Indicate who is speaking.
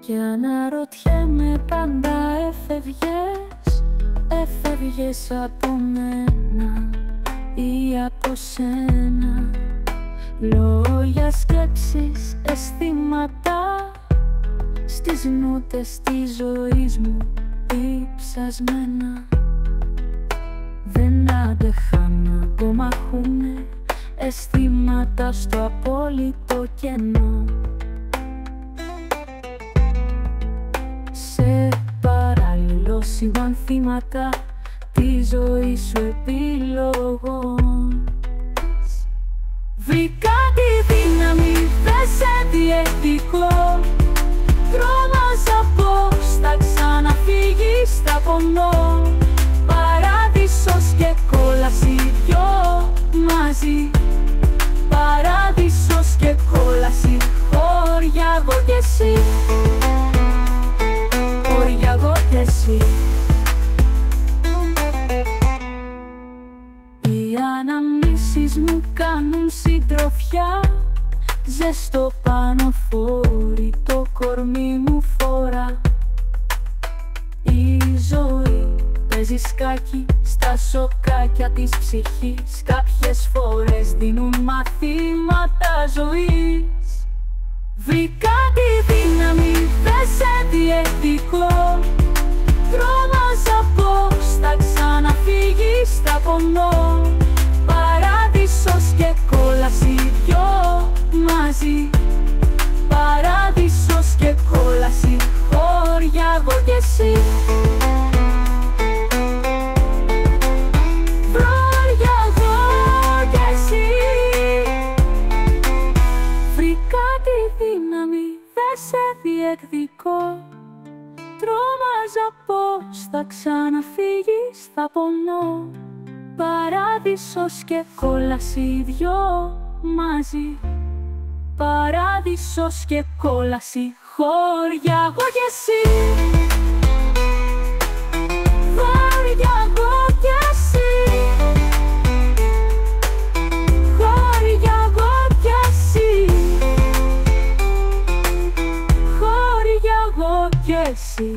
Speaker 1: Και αναρωτιέμαι πάντα, έφευγες από μένα ή από σένα? Λόγια, σκέψεις, αισθήματα στις νότες της ζωής μου διψασμένα. Δεν άντεχα να απομαχούνε αισθήματα στο απόλυτο κενό. Σε παράλληλο σύμπαν θύματα τη ζωή σου επιλογών. Βρήκα τη δύναμη, δεν σε διεκδικώ. Τρόμαζα πως θα ξαναφύγεις, θα πονώ. Παράδεισος και κόλαση δυο μαζί. Παράδεισος και κόλαση, χώρια εγώ κι εσύ. Χώρια εγώ κι εσύ. Οι αναμνήσεις μου κάνουν συντροφιά. Ζεστό πάνω φόρει το κορμί μου φορά. Η ζωή παίζει σκάκι στα σοκάκια της ψυχής. Κάποιες φορές δίνουν μαθήματα ζωής. Βρήκα τη δύναμη, δεν σε διεκδικώ. Τρόμαζα πως θα ξαναφύγεις, θα πονώ. Παράδεισος και κόλαση δυο μαζί. Παράδεισος και κόλαση, χώρια εγώ κι εσύ. Χώρια εγώ κι εσύ. Βρήκα τη δύναμη, δεν σε διεκδικώ. Τρόμαζα πως θα ξαναφύγεις, θα πονώ. Παράδεισος και κόλαση δυο μαζί. Παράδεισος και κόλαση, χώρια εγώ κι εσύ. Χώρια εγώ κι εσύ. Χώρια εγώ κι εσύ. Χώρια εγώ κι εσύ.